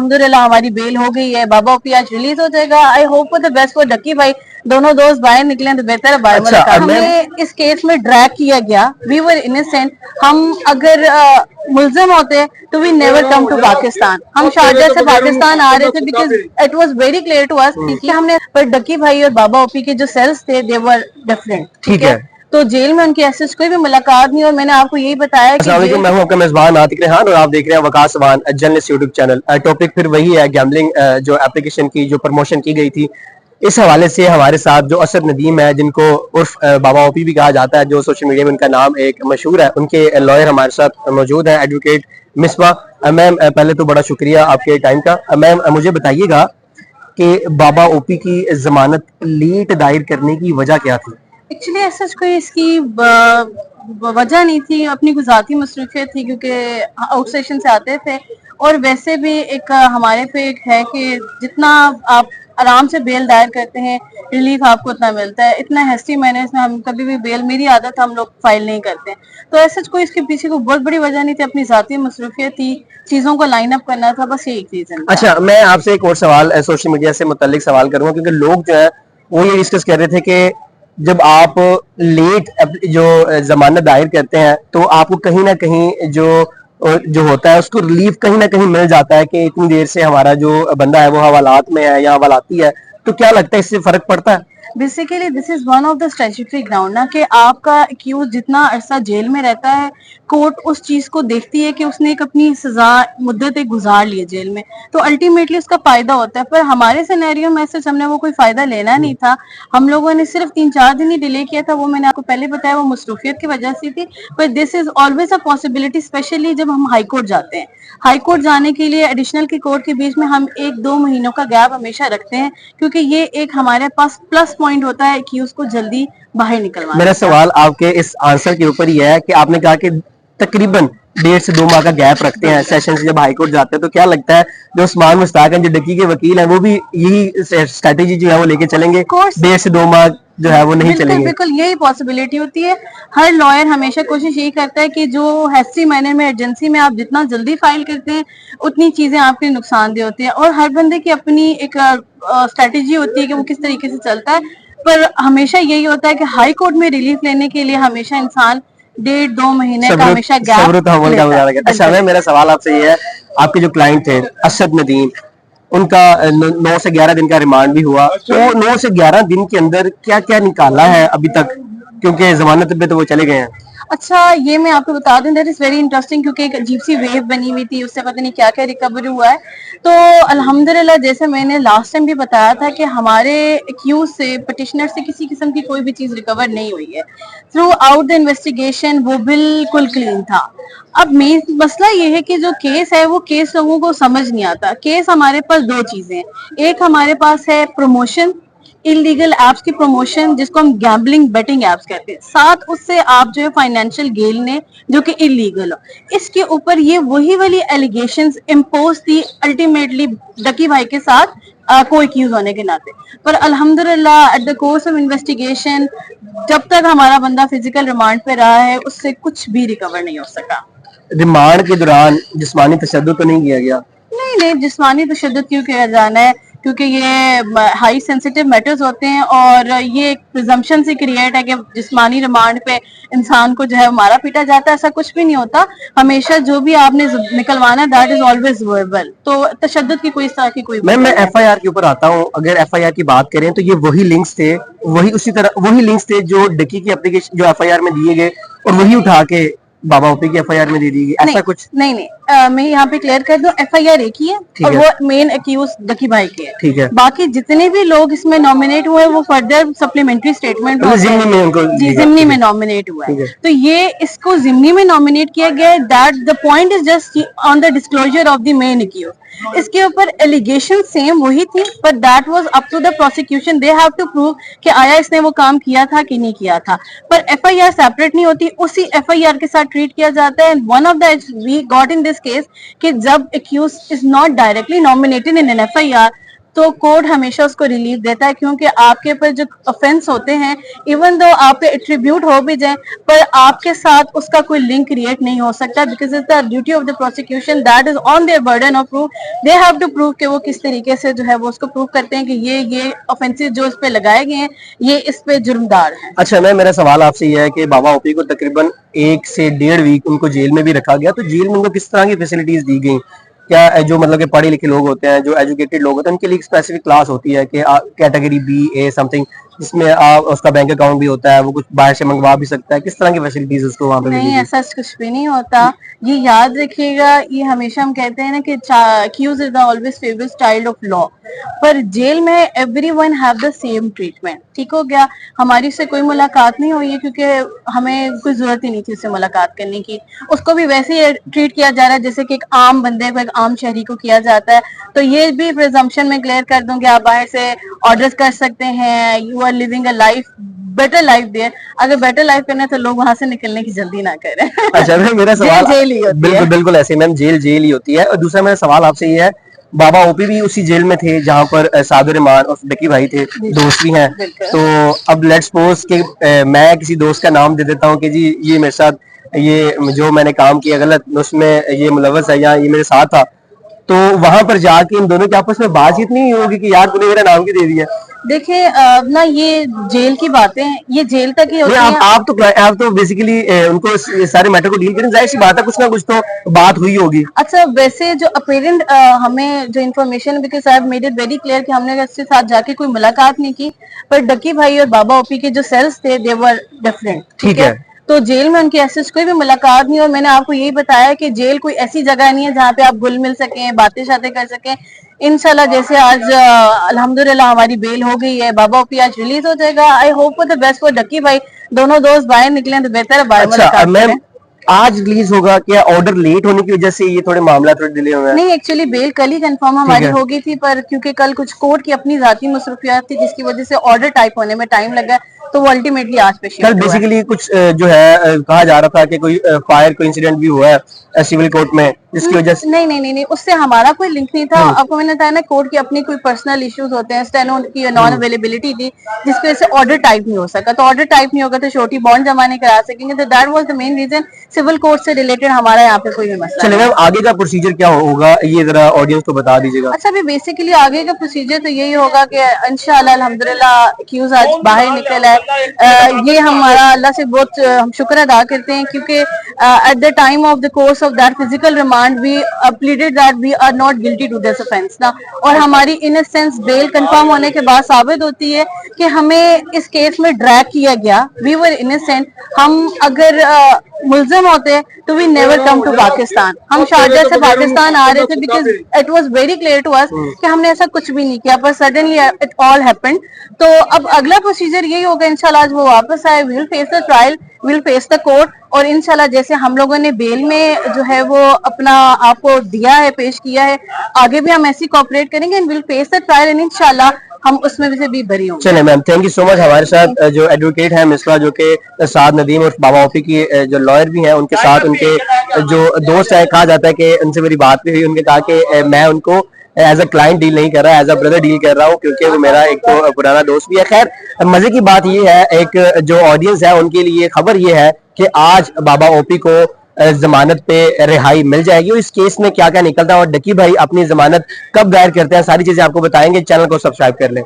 अल्हम्दुलिल्लाह हमारी बेल हो गई है, बाबा ओपी आज रिलीज हो जाएगा। I hope for the best for Ducky भाई, दोनों दोस्त बाहर निकले तो बेहतर है। बाहर हमें इस केस में ड्रैग किया गया, वी वर इनोसेंट। हम अगर मुल्जिम होते तो we never come to Pakistan. हम शारजा से पाकिस्तान आ रहे थे because it was very clear to us कि हमने, पर डक्की भाई और बाबा ओपी के जो सेल्स थे दे वर डिफरेंट, ठीक है। तो जेल में उनकी ऐसे कोई भी मुलाकात नहीं, और मैंने आपको यही बताया कि मैं हूं आपका मेजबान आतिक रेहान और आप देख रहे हैं Waqas Sawan journalist YouTube channel. Topic फिर वही है, गैम्बलिंग जो एप्लीकेशन की जो प्रमोशन की गई थी। इस हवाले से हमारे साथ जो असद नदीम है, जिनको उर्फ बाबा ओपी भी कहा जाता है, जो सोशल मीडिया में उनका नाम एक मशहूर है, उनके लॉयर हमारे साथ मौजूद है, एडवोकेट मिसबा। मैम पहले तो बड़ा शुक्रिया आपके टाइम का। मैम मुझे बताइएगा कि बाबा ओपी की जमानत लेट दायर करने की वजह क्या थी? एक्चुअली ऐसा कोई इसकी वजह नहीं थी, अपनी गुजाती मसरूफियत थी, क्योंकि आउट सेशन से आते थे। और वैसे भी एक हमारे पे एक है कि जितना आप आराम से बेल दायर करते हैं, रिलीफ आपको उतना मिलता है। इतना हैस्टी मैनर्स में हम कभी भी बेल, मेरी आदत, हम लोग फाइल नहीं करते। तो ऐसा कोई इसके पीछे को बहुत बड़ी वजह नहीं थी, अपनी जाती मसरूफियत थी, चीजों को लाइन अप करना था, बस यही रीजन। अच्छा, मैं आपसे एक और सवाल सोशल मीडिया से मुतालिक सवाल करूंगा, क्योंकि लोग जो है वो ये डिस्कस कर रहे थे कि जब आप लेट जो जमानत दायर करते हैं तो आपको कहीं ना कहीं जो होता है उसको रिलीफ कहीं ना कहीं मिल जाता है कि इतनी देर से हमारा जो बंदा है वो हवालात में है या हवालाती है। तो क्या लगता है इससे फर्क पड़ता है? Basically this is one of the statutory ground ना, कि आपका एक्यूज जितना अरसा जेल में रहता है, कोर्ट उस चीज को देखती है कि उसने एक अपनी सजा मुद्दत गुजार ली है जेल में, तो अल्टीमेटली उसका फायदा होता है। पर हमारे सिनेरियो में से हमने वो कोई फायदा लेना नहीं था। हम लोगों ने सिर्फ 3-4 दिन ही डिले किया था, वो मैंने आपको पहले बताया, वो मसरूफियत की वजह से थी। पर this is always a possibility, specially जब हम हाई कोर्ट जाते हैं। हाई कोर्ट जाने के लिए एडिशनल की कोर्ट के बीच में हम 1-2 महीनों का गैप हमेशा रखते हैं, क्योंकि ये एक हमारे पास प्लस पॉइंट होता है कि उसको जल्दी बाहर निकलवाना। मेरा सवाल आपके इस आंसर के ऊपर ही है कि आपने कहा कि तकरीबन 1.5 से 2 माह का गैप रखते हैं सेशन से जब हाई कोर्ट जाते हैं, तो क्या लगता है जो उस्मान मुश्ताक हैं, जो डक्की के वकील हैं, वो भी यही स्ट्रेटेजी जो है वो लेके चलेंगे? 1.5 से 2 माह जो है वो नहीं चलेंगे? बिल्कुल यही पॉसिबिलिटी होती है। हर लॉयर हमेशा कोशिश यही करता है कि जो हैस्टी मैनर में एजेंसी में आप जितना जल्दी फाइल करते हैं उतनी चीजें आपके नुकसानदेह होती है, और हर बंदे की अपनी एक स्ट्रेटेजी होती है कि वो किस तरीके से चलता है। पर हमेशा यही होता है कि हाई कोर्ट में रिलीफ लेने के लिए हमेशा इंसान 1.5-2 महीने का हमेशा गैप। अच्छा, मेरा सवाल आपसे ये है, आपके जो क्लाइंट थे असद नदीम, उनका 9 से 11 दिन का रिमांड भी हुआ, तो 9 से 11 दिन के अंदर क्या क्या निकाला है अभी तक, क्योंकि जमानत पे तो वो चले गए हैं? अच्छा, ये मैं आपको बता दूं, दैट इज वेरी इंटरेस्टिंग, क्योंकि एक अजीब सी वेव बनी हुई थी, उससे पता नहीं क्या क्या रिकवर हुआ है। तो अल्हम्दुलिल्लाह, जैसे मैंने लास्ट टाइम भी बताया था कि हमारे एक्यूज से, पिटिशनर से किसी किस्म की कोई भी चीज रिकवर नहीं हुई है। थ्रू आउट द इन्वेस्टिगेशन वो बिल्कुल क्लीन था। अब मेन मसला ये है कि जो केस है वो केस लोगों को समझ नहीं आता। केस हमारे पास 2 चीजें हैं, एक हमारे पास है प्रमोशन, इलीगल एप्स की प्रमोशन, जिसको हम गैम्बलिंग बेटिंग एप्स कहते हैं, साथ उससे आप जो है फाइनेंशियल गेन ने, जो कि इलीगल हो। इसके ऊपर ये वही वाली एलिगेशंस इम्पोज थी अल्टीमेटली डक्की भाई के साथ कोई एक्यूज होने के नाते। पर अल्हम्दुलिल्लाह at the course of investigation, जब तक हमारा बंदा फिजिकल रिमांड पे रहा है, उससे कुछ भी रिकवर नहीं हो सका। रिमांड के दौरान जिस्मानी तशद्दुद तो नहीं किया गया? नहीं, जिस्मानी तशद्दुद क्यों किया जाना है, क्योंकि ये हाई सेंसिटिव मैटर्स होते हैं, और ये एक प्रिजम्पशन से क्रिएट है कि जिस्मानी रिमांड पे इंसान को जो है मारा पीटा जाता है। ऐसा कुछ भी नहीं होता। हमेशा जो भी आपने निकलवाना, दैट इज ऑलवेज वर्बल। तो तशद्दुद की कोई इस तरह की कोई मैं एफआईआर के ऊपर आता हूँ। अगर एफआईआर की बात करें तो ये वही लिंक्स थे, वही लिंक्स थे जो डक्की की एप्लीकेशन जो एफआईआर में दिए गए, और वही उठा के बाबा ओपी की एफआईआर में दे दी गई, ऐसा कुछ? नहीं, मैं यहाँ पे क्लियर कर दूं, एफआईआर एक ही है, और वो मेन एक्यूज डक्की भाई के है। ठीक है। बाकी जितने भी लोग इसमें नॉमिनेट हुए वो फर्दर सप्लीमेंट्री स्टेटमेंट जिम्नी में नॉमिनेट हुआ है। तो ये इसको जिम्नी में नॉमिनेट किया गया है। That the point is just on the disclosure of the main accused. इसके ऊपर एलिगेशन सेम वही थी, पर that was up to the prosecution, they have to prove कि आया इसने वो काम किया था कि नहीं किया था। पर एफआईआर सेपरेट नहीं होती, उसी एफआईआर के साथ ट्रीट किया जाता है। One of the we got in this case कि जब accused is not directly nominated in an FIR, तो कोर्ट हमेशा उसको रिलीफ देता है, क्योंकि आपके ऊपर जो ऑफेंस होते हैं, इवन दो आप पे एट्रीब्यूट हो भी जाए, पर आपके साथ उसका कोई लिंक क्रिएट नहीं हो सकता, because it's the duty of the prosecution, that is on their burden of proof, they have to prove कि वो किस तरीके से जो है वो उसको प्रूव करते हैं कि ये ऑफेंसेस जो इस पे लगाए गए हैं ये इस पे जुर्मदार है। अच्छा मैम, मेरा सवाल आपसे ये है कि बाबा ओपी को तकरीबन 1 से 1.5 वीक उनको जेल में भी रखा गया, तो जेल में उनको किस तरह की फैसिलिटीज दी गई? क्या जो मतलब कि पढ़े लिखे लोग होते हैं, जो एजुकेटेड लोग होते हैं, उनके लिए एक स्पेसिफिक क्लास होती है कि कैटेगरी बी ए समथिंग, जिसमें उसका बैंक अकाउंट भी होता है, वो कुछ बाहर से मंगवा भी सकता है, किस तरह की फैसिलिटीज उसको वहाँ पे नहीं, ऐसा कुछ भी नहीं होता। ये याद रखिएगा, ये हमेशा हम कहते हैं ना कि accused is the always favored child of law, पर जेल में everyone have the same treatment। ठीक हो गया, हमारी उससे कोई मुलाकात नहीं हुई है, क्योंकि हमें कोई जरूरत ही नहीं थी उससे मुलाकात करने की। उसको भी वैसे ही ट्रीट किया जा रहा है जैसे कि एक आम बंदे को, एक आम शहरी को किया जाता है। तो ये भी प्रिजम्पशन में क्लियर कर दूं कि आप बाहर से ऑर्डर्स कर सकते हैं, you are living a life, better life there. अगर बेटर लाइफ करना है तो लोग वहां से निकलने की जल्दी ना करें। अच्छा मैम, मेरा सवाल जेल ही होती है। बिल्कुल बिल्कुल ऐसे मैम, जेल ही होती है। और दूसरा मेरा सवाल आपसे ये है, बाबा ओपी भी उसी जेल में थे जहां पर सादुर रहमान और डकी भाई थे, दोस्त भी हैं। तो अब लेट्स सपोज कि मैं किसी दोस्त का नाम दे देता हूं कि जी ये मेरे साथ ये जो मैंने काम किया गलत, उसमें ये मुलव्वस है या ये मेरे साथ था, तो वहां पर जाके इन दोनों के आपस में बातचीत नहीं होगी कि यार तूने मेरा नाम क्यों दे दिया? देखिए ना, ये जेल की बातें, ये जेल तक ही होती है। आप तो बेसिकली उनको ये सारे मैटर को डील करें, जाहिर सी बात है कुछ ना कुछ तो बात हुई होगी। अच्छा, वैसे जो अपेरेंट हमें जो information, because I have made it very clear कि हमने उसके साथ जाके कोई मुलाकात नहीं की, पर डकी भाई और बाबा ओपी के जो सेल्स थे दे वर डिफरेंट। ठीक है, तो जेल में उनकी ऐसे कोई भी मुलाकात नहीं। और मैंने आपको यही बताया कि जेल कोई ऐसी जगह नहीं है जहाँ पे आप घुल मिल सकें, बातें शातें कर सकें। इंशाल्लाह जैसे आज अल्हम्दुलिल्लाह हमारी बेल हो गई है, बाबा ओपी आज रिलीज हो जाएगा। I hope for the best for Ducky भाई, दोनों दोस्त बाहर निकले तो बेहतर है बाहर मुलाकात करें। आज रिलीज होगा, क्या ऑर्डर लेट होने की वजह से ये थोड़े मामला थोड़े डिले हुए हैं? नहीं, एक्चुअली बेल कल ही कंफर्म हमारी हो गई थी, पर क्योंकि कल कुछ कोर्ट की अपनी जाती मसरूफियात थी जिसकी वजह से ऑर्डर टाइप होने में टाइम लगा, तो वो अल्टीमेटली आज पे कल बेसिकली कुछ जो है कहा जा रहा था कि कोई फायर को इंसिडेंट भी हुआ है सिविल कोर्ट में, जिसकी वजह से नहीं, उससे हमारा कोई लिंक नहीं था। आपको मैंने बताया ना, कोर्ट की अपनी कोई पर्सनल इश्यूज होते हैं, स्टेनो की नॉन अवेलेबिलिटी थी जिसकी वजह से ऑर्डर टाइप नहीं हो सका। तो ऑर्डर टाइप नहीं होगा तो छोटी बॉन्ड जमा नहीं करा सकेंगे, तो that was the main reason. Civil court से रिलेटेड हमारा यहाँ पे कोई भी मसला चलिए मैम, आगे का प्रोसीजर क्या होगा ये जरा ऑडियंस को बता दीजिएगा। अच्छा, अभी बेसिकली आगे का प्रोसीजर तो यही होगा कि इंशाल्लाह अल्हम्दुलिल्लाह एक्यूज आज बाहर निकल है। ये हमारा अल्लाह से बहुत हम शुक्र अदा करते हैं, क्योंकि at the time of the course of that physical remand we pleaded that we are not guilty to this offence ना, और हमारी इनसेंस बेल कंफर्म होने के बाद साबित होती है कि हमें इस केस में ड्रैग किया गया। We were innocent. हम अगर मुल्जिम होते तो we never come to Pakistan. हम शारजा से पाकिस्तान आ रहे थे because it was very clear to us कि हमने ऐसा कुछ भी नहीं किया, पर सडनली इट ऑल हैपेंड। तो अब अगला प्रोसीजर यही होगा इंशाल्लाह, आज वो वापस आए, we will face the trial, we will face the court, और इंशाल्लाह जैसे हम लोगों ने बेल में जो है वो अपना आपको दिया है, पेश किया है, आगे भी हम ऐसी कोऑपरेट करेंगे and will face the trial and इंशाल्लाह हम उसमें से भी बरी होंगे। चलिए ma'am, thank you so much. हमारे साथ जो एडवोकेट है मिसरा, जो कि साद नदीम और बाबा ओपी की जो लॉयर भी हैं, उनके साथ उनके जो दोस्त है, कहा जाता है कि उनसे मेरी बात भी हुई, उनके कहा कि मैं उनको एज अ क्लाइंट डील नहीं कर रहा, एज अ ब्रदर डील कर रहा हूँ, क्योंकि वो मेरा एक तो पुराना दोस्त भी है। खैर, मजे की बात ये है, एक जो ऑडियंस है उनके लिए खबर ये है कि आज बाबा ओपी को जमानत पे रिहाई मिल जाएगी। और इस केस में क्या क्या निकलता है और डकी भाई अपनी जमानत कब दायर करते हैं, सारी चीजें आपको बताएंगे। चैनल को सब्सक्राइब कर लें।